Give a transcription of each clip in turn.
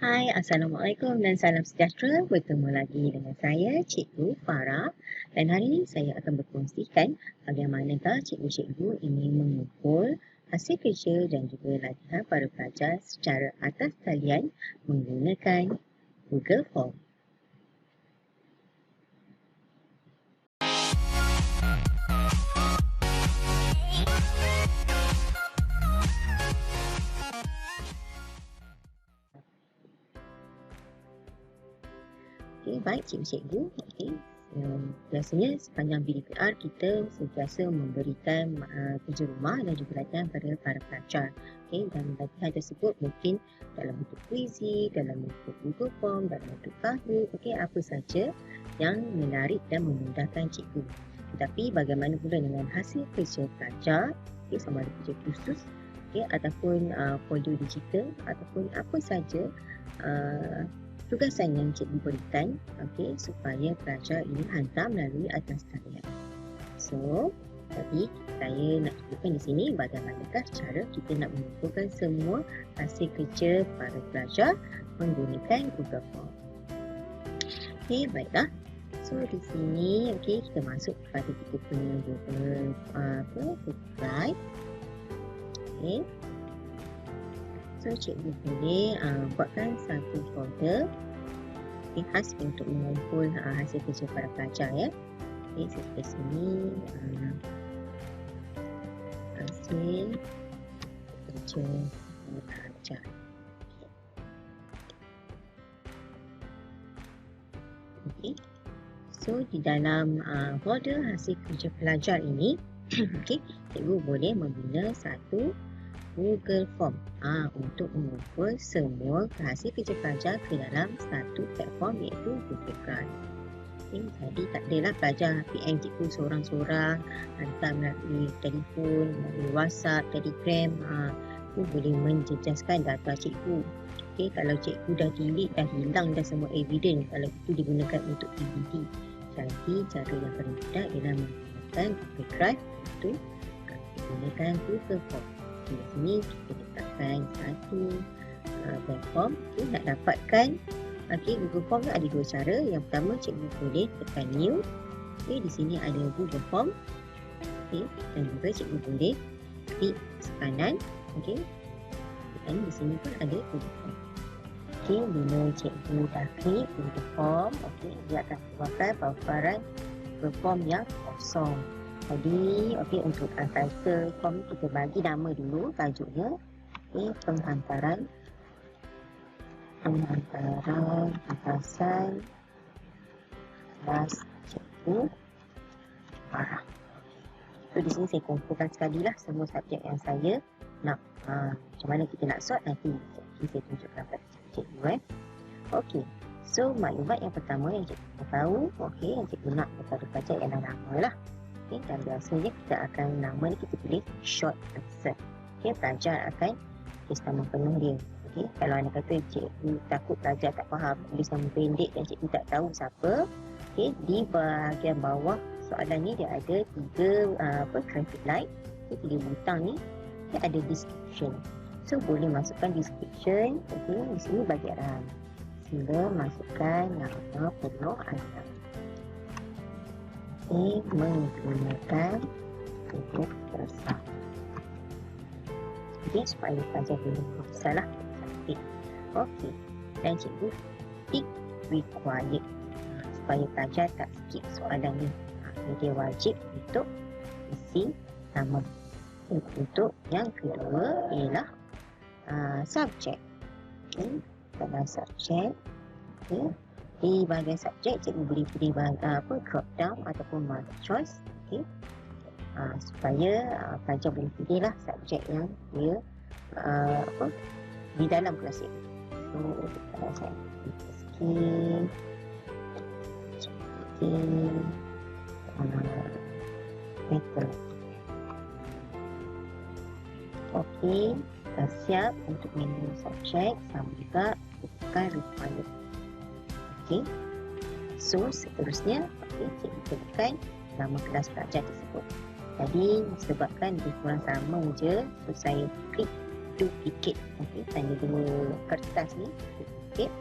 Hai, Assalamualaikum dan salam sejahtera. Bertemu lagi dengan saya, Cikgu Farah. Dan hari ini saya akan berkongsikan bagaimanakah cikgu-cikgu ini mengumpul hasil kerja dan juga latihan para pelajar secara atas talian menggunakan Google Form. Okey, baik cikgu-cikgu. Biasanya sepanjang PDPR kita sentiasa memberikan kerja rumah dan juga latihan pada para pelajar. Dan latihan tersebut mungkin dalam bentuk puisi, dalam bentuk Google Form, dalam bentuk Kahoot, apa saja yang menarik dan memudahkan cikgu. Tetapi bagaimana pula dengan hasil kerja pelajar, sama ada kerja khusus, ataupun folio digital ataupun apa saja tugasan yang cikgu berikan supaya pelajar ini hantar melalui atas talian. So, tadi saya nak tunjukkan di sini bagaimanakah cara kita nak mengumpulkan semua hasil kerja para pelajar menggunakan Google Form. Baiklah. So, di sini kita masuk kepada kita punya Google Drive. So, cikgu boleh buatkan satu folder khas untuk mengumpul hasil kerja para pelajar ya. Seperti sini hasil kerja pelajar. So, di dalam folder hasil kerja pelajar ini cikgu boleh membina satu Google Form untuk mengumpul semua hasil kerja pelajar ke dalam satu platform iaitu Google Drive. Jadi tak adalah pelajar PM cikgu seorang-seorang hantar melalui telefon, melalui WhatsApp, Telegram. Itu boleh menjejaskan data cikgu. Kalau cikgu dah delete, dah hilang dah semua evidence, kalau itu digunakan untuk DVD. Jadi cara yang paling mudah ialah menggunakan Google Drive untuk menggunakan Google Form. Di sini kita letakkan satu platform. Nak dapatkan Google Form ada dua cara. Yang pertama, cikgu boleh tekan new. Di sini ada Google Form. Dan juga cikgu boleh klik kanan. Dan di sini pun ada Google Form. Bila cikgu dah klik Google Form, dia akan keluarkan paparan Google Form yang kosong. Jadi, untuk title form kita bagi nama dulu, tajuknya penghantaran atasan kelas cikgu Farah. So, di sini saya kumpulkan sekali lah semua subjek yang saya nak. Macam mana kita nak sort nanti saya tunjukkan pada cikgu. So maklumat yang pertama yang cikgu tahu, yang cikgu nak kepada pelajar ialah nama lah. Dan biasanya kita akan nama ni kita pilih short answer. Pelajar akan tulis nama penuh dia. Kalau anda kata cikgu takut pelajar tak faham, tulis nama pendek dan cikgu tak tahu siapa, di bahagian bawah soalan ni dia ada tiga traffic light, tiga butang ni, ada description. So boleh masukkan description. Di sini bagi arahan. Sila masukkan nama penuh anda. Menggunakan Google Form. Supaya pelajar boleh salah cantik. Dan cikgu tick required supaya pelajar tak skip soalan ni. Dia wajib untuk isi nama. Untuk yang kedua ialah subjek. Dalam subjek, di bahagian subjek cikgu boleh pilih drop down ataupun multiple choice. Supaya pelajar boleh pilih lah subjek yang dia di dalam kelas itu. So kalau saya skip method. Dah siap untuk menu subjek, sama juga bukan required. So seterusnya cikgu tekan nama kelas pelajar tersebut. Jadi sebabkan lebih kurang sama je, so saya klik duplicate. Okey, tanda dua kertas ni duplicate.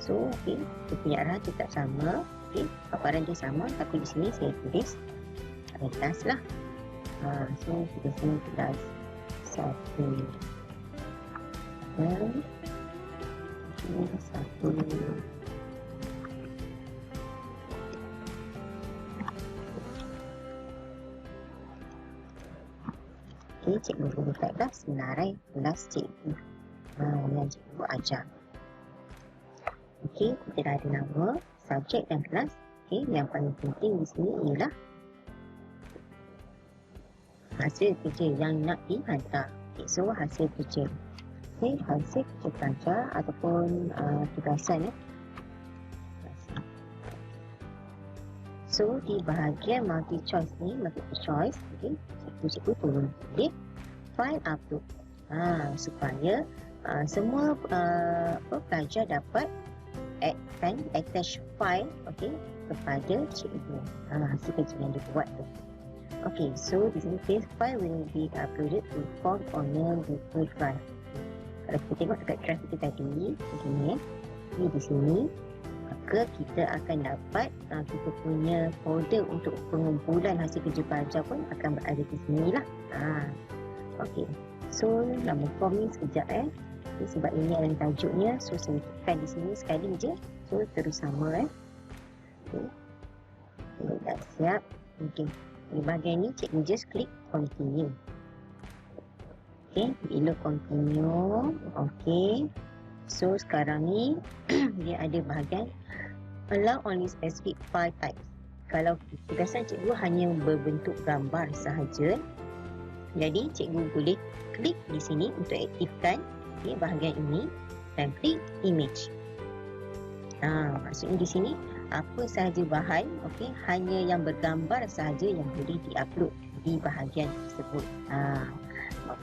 So, okey, dia punya arah tetap sama. Okey, paparan dia sama, tapi di sini saya tulis kertas lah. So, kita sini kelas 1 dan ini 1. Okey, cikgu guru kat kelas senarai kelas cikgu. Yang cikgu ajar. Okey, kita dah ada nama, subjek dan kelas. Okey, yang paling penting di sini ialah hasil kerja yang nak dihantar. Okay, so hasil kerja. Okay, hasil kerja pelajar ataupun tugasan ya. So di bahagian multi choice ni, multiple choice, okay, cikgu turun balik file upload. Supaya semua pelajar dapat attach file, okay, kepada cikgu. Hasil kerja yang dibuat tu. Okay, so di sini this file will be uploaded to form on a Google Drive. Kalau kita tengok dekat drive kita tadi, begini ini di sini, maka kita akan dapat kita punya folder untuk pengumpulan hasil kerja pelajar pun akan berada di sini lah. Okay, so nama form ni sekejap okay, sebab ini adalah tajuknya, so saya tekan di sini sekali je, so terus sama okay. Dah siap. Okay, di bahagian ni cikgu just klik continue. Okay, bila continue, okay. So sekarang ni dia ada bahagian allow only specific file types. Kalau tugasan cikgu hanya berbentuk gambar sahaja, jadi cikgu boleh klik di sini untuk aktifkan bahagian ini dan klik image. Maksudnya di sini apa sahaja bahan, okey, hanya yang bergambar sahaja yang boleh diupload di bahagian tersebut.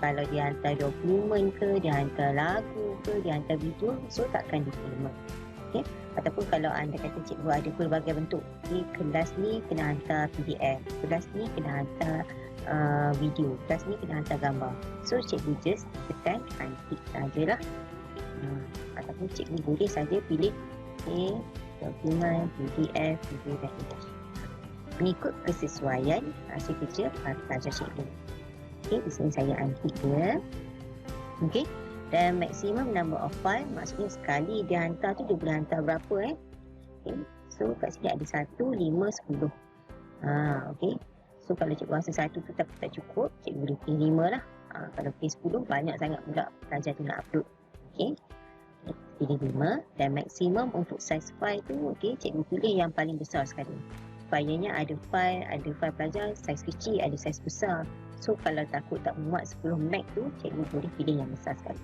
Kalau dia hantar dokumen ke, dia hantar lagu ke, dia hantar video, so takkan diterima. Okey, ataupun kalau anda kata cikgu ada pelbagai bentuk, kelas ni kena hantar PDF, kelas ni kena hantar video, kelas ni kena hantar gambar. So cikgu just tekan untick sajalah. Ataupun cikgu boleh saja pilih dokumen, PDF, video dan image mengikut kesesuaian hasil kerja pelajar cikgu. Okey, di sini saya untick dia. Okey, dan maksimum number of file, maksudnya sekali dia hantar tu dia boleh hantar berapa okey, so kat sini ada 1, 5, 10. Okey, so kalau cikgu rasa 1 tu tak cukup, cikgu boleh pilih 5 lah. Kalau pilih 10 banyak sangat pula pelajar tu nak upload. Okey, pilih 5 dan maksimum untuk size file tu, okey, cikgu pilih yang paling besar sekali. Supayanya ada file pelajar saiz kecil, ada saiz besar. So kalau takut tak muat 10 MB tu, cikgu boleh pilih yang besar sekali.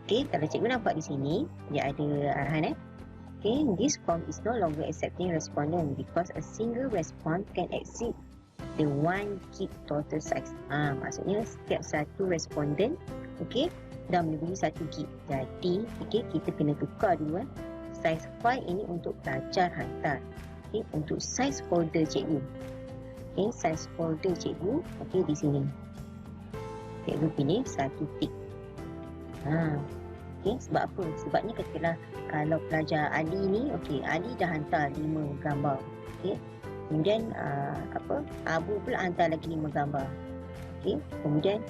Okey, kalau cikgu nampak di sini, dia ada arahan Okay, this form is no longer accepting respondent because a single response can exceed the 1 GB total size. Maksudnya setiap satu responden, okey, dah melebihi 1 GB. Jadi, okey, kita kena tukar dulu saiz file ini untuk pelajar hantar. Okey, untuk saiz folder cikgu. Okey, saiz folder cikgu, okey, di sini. Cikgu pilih 1 tik. Okey, sebab apa? Sebabnya katakanlah kalau pelajar Ali ni, okey, Ali dah hantar 5 gambar. Okey. Kemudian Abu pula hantar lagi 5 gambar. Okey. Kemudian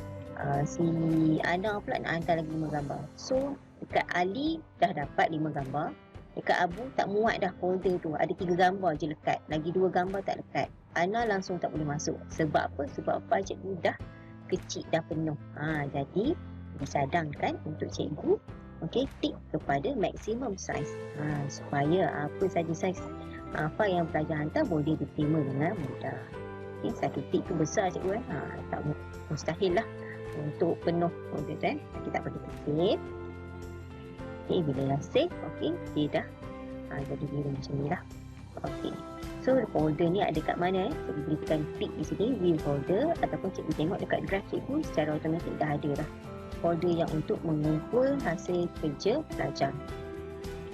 si Ana pula nak hantar lagi 5 gambar. So, dekat Ali dah dapat 5 gambar. Dekat Abu tak muat dah folder tu. Ada 3 gambar je lekat. Lagi 2 gambar tak lekat. Ana langsung tak boleh masuk. Sebab apa? Sebab file cikgu dah kecil, dah penuh. Jadi, disadangkan untuk cikgu, okey, tik kepada maximum size. Supaya apa saja saiz file yang pelajar hantar boleh diterima dengan mudah. Okey, 1 tik tu besar cikgu tak mustahil lah untuk penuh folder tu. Kita tak perlu save. Okey, bila dah save, okey, dia dah jadi biru macam ni lah. Okey. So folder ni ada kat mana Cikgu boleh tekan klik di sini view folder, ataupun cikgu tengok dekat drive cikgu secara automatik dah ada dah folder yang untuk mengumpul hasil kerja pelajar.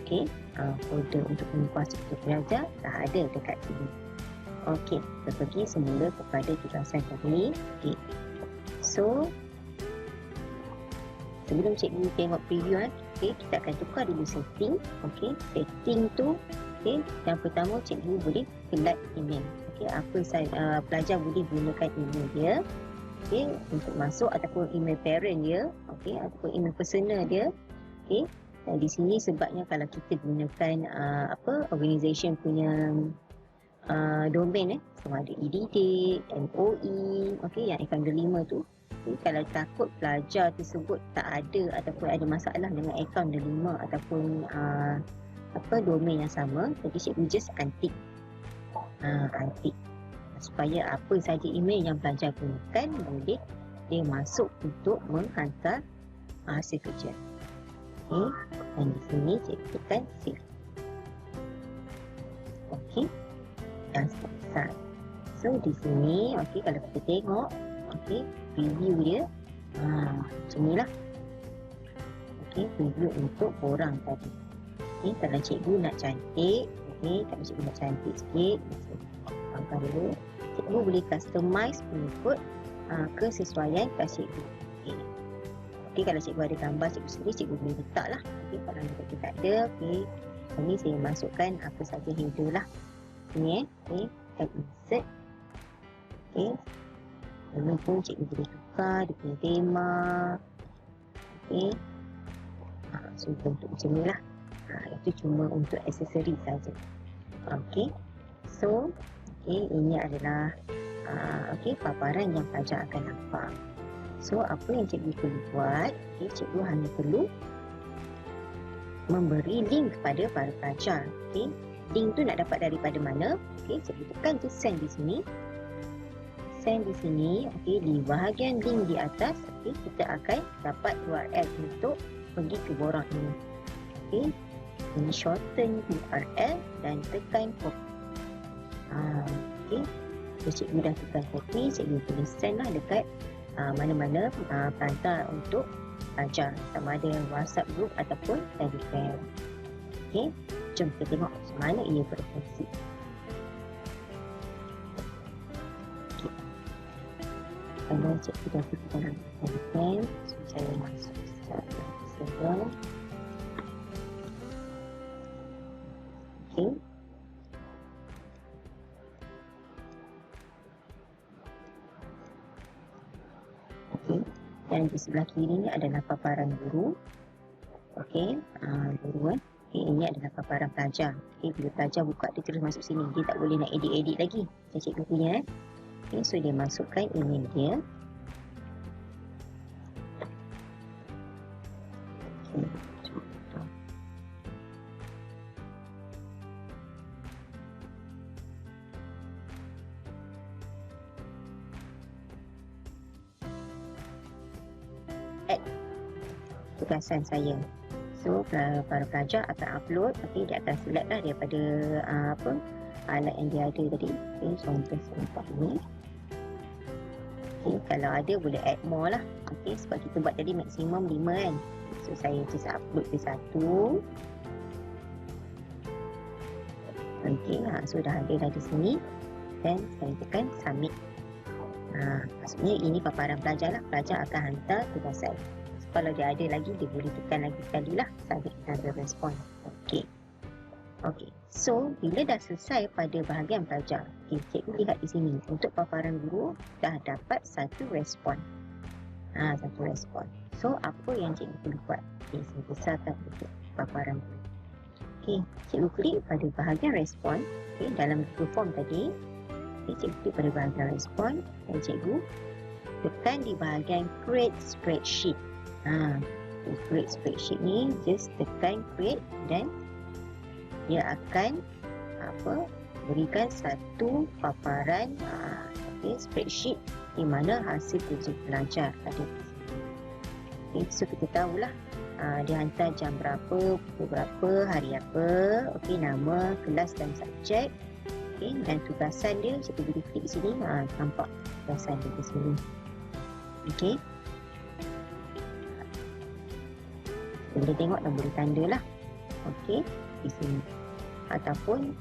Okey, folder untuk mengumpul hasil kerja pelajar dah ada dekat sini. Okey, kita pergi semula kepada tugasan tadi. Okey, so sebelum cikgu tengok preview okey, kita akan tukar dulu setting. Okey, setting tu okey, yang pertama cikgu boleh select email. Okey, apa pelajar boleh gunakan email dia okey untuk masuk, ataupun email parent dia okey, ataupun email personal dia okey. Dan di sini sebabnya kalau kita gunakan organisation punya domain sama ada EDD, MOE okey, yang akaun delima tu. Okay, kalau takut pelajar tersebut tak ada ataupun ada masalah dengan akaun delima ataupun domain yang sama, jadi cikgu just untick untick supaya apa saja email yang pelajar gunakan boleh dia masuk untuk menghantar hasil kerja. Okey, dan di sini cikgu tekan save. Okey, dah selesai. So di sini okey, kalau kita tengok okey, preview dia macam ni lah. Okey, preview untuk borang tadi. Okey, kalau cikgu nak cantik, okey, kalau cikgu nak cantik sikit, angkat dulu. Cikgu boleh customize mengikut kesesuaian kat cikgu. Okey. Okey, kalau cikgu ada gambar cikgu sendiri, cikgu boleh letak lah. Okey, kalau cikgu tak ada, okey, ini saya masukkan apa saja header lah. Ni okey, add insert. Okey. Ini pun cikgu boleh tukar dia punya tema. Okey. So bentuk macam ni lah. Itu cuma untuk aksesori saja. Okey. So, okey, ini adalah okey, paparan yang pelajar akan nampak. So, apa yang cikgu perlu buat? Okey, cikgu hanya perlu memberi link kepada para pelajar. Okey. Link tu nak dapat daripada mana? Okey, cikgu tekan je send di sini. Send di sini, okey, di bahagian link di atas, okey, kita akan dapat URL untuk pergi ke borang ini. Okey, ini shorten URL dan tekan copy. Okey, so cikgu dah tekan copy, cikgu boleh send lah dekat mana-mana perantar untuk pelajar, sama ada WhatsApp group ataupun Telegram. Okey, jom kita tengok macam mana ia berfungsi. Kalau cikgu dah pergi dalam Telegram, so saya masuk secara server. Okey. Okey. Dan di sebelah kiri ni adalah paparan guru. Okey, guru Okey, ini adalah paparan pelajar. Okey, bila pelajar buka dia terus masuk sini. Dia tak boleh nak edit-edit lagi. Macam cikgu punya Okay, so dia masukkan email dia. Okay. Add tugasan saya. So, para pelajar akan upload. Okay, dia akan select lah daripada alat yang dia ada tadi. Okay, contoh seperti ini. Okay, kalau ada boleh add more lah. Okay, sebab kita buat tadi maksimum 5 kan. So saya just upload ke 1. Okay, so dah ada dah di sini. Dan saya tekan submit. Maksudnya ini paparan pelajar lah. Pelajar akan hantar tugasan. So, kalau dia ada lagi, dia boleh tekan lagi sekali lah. Submit dan respon. Okay. Okey, so bila dah selesai pada bahagian pelajar, cikgu lihat di sini untuk paparan guru dah dapat satu respon. Satu respon. So apa yang cikgu perlu buat? Okey, saya besarkan untuk paparan guru. Okey, cikgu klik pada bahagian respon. Okey, dalam Google Form tadi, cikgu klik pada bahagian respon dan cikgu tekan di bahagian create spreadsheet. Create spreadsheet ni just tekan create dan dia akan berikan satu paparan spreadsheet di mana hasil kerja pelajar ada. Okay, so kita tahulah dia hantar jam berapa, pukul berapa, hari apa, okey, nama, kelas dan subjek. Okay, dan tugasan dia kita boleh klik sini, nampak tugasan dia di sini. Okey. Boleh tengok dan boleh tanda lah. Okey, di sini. Ataupun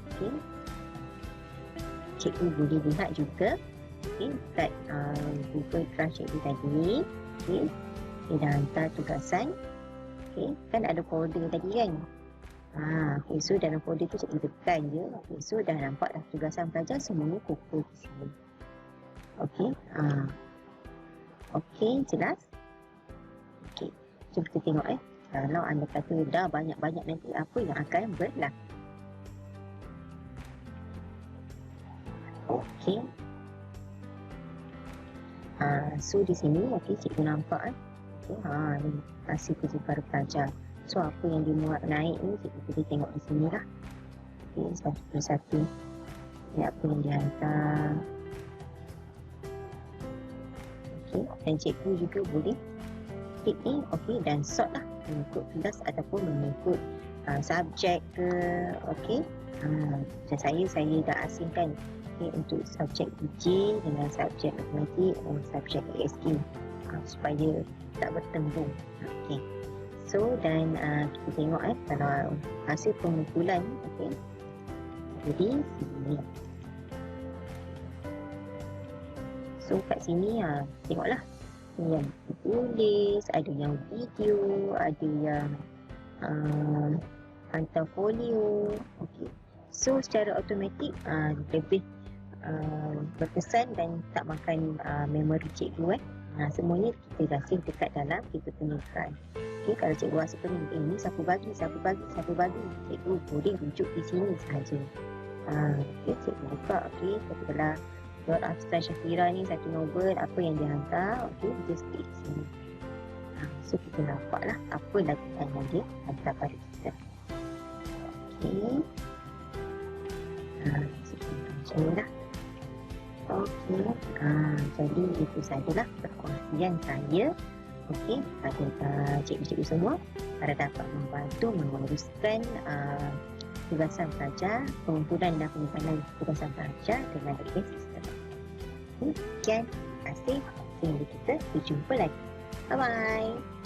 cikgu boleh lihat juga kat Google Drive cikgu tadi. Dia dah hantar tugasan. Okay, kan ada folder tadi kan. Okay, so dalam folder tu cikgu tekan je. Okay, so dah nampak dah tugasan pelajar semuanya kumpul di sini. Okay, okay, jelas? Okay, jom kita tengok kalau anda kata dah banyak-banyak nanti apa yang akan berlaku. Okay. So di sini okay, cikgu nampak okay, ni hasil kerja para pelajar. So apa yang dimuat naik ni cikgu boleh tengok di sini lah. Okay, satu persatu. Ni apa yang dihantar. Okay, dan cikgu juga boleh klik ni okay, dan sort lah mengikut kelas ataupun mengikut subjek ke. Okay, macam saya dah asingkan untuk subjek PJ dengan subjek matematik dan subjek ASK supaya tak bertembung. Okay. So dan kita tengok kalau hasil pengumpulan okay, jadi sini. So kat sini tengoklah yang tulis, ada yang video, ada yang hantar folio. Okay. So secara automatik lebih berkesan dan tak makan memori cikgu semuanya kita dah save dekat dalam kita temukan. Okay, kalau cikgu rasa pening ni siapa bagi cikgu boleh rujuk di sini sahaja. Okay, cikgu buka katakanlah Dot Afsar Shakira ni satu novel apa yang dia hantar. Okay, just klik di sini. So kita nampak lah apa lagian yang dia hantar pada kita. Okay, macam ni lah. Okey, jadi itu sajalah perkongsian saya pada cikgu-cikgu semua para dapat membantu menguruskan tugasan pelajar, pengumpulan dan penyimpanan tugasan pelajar dengan berbagai sistem. Sekian, terima kasih. Sehingga kita berjumpa lagi. Bye-bye.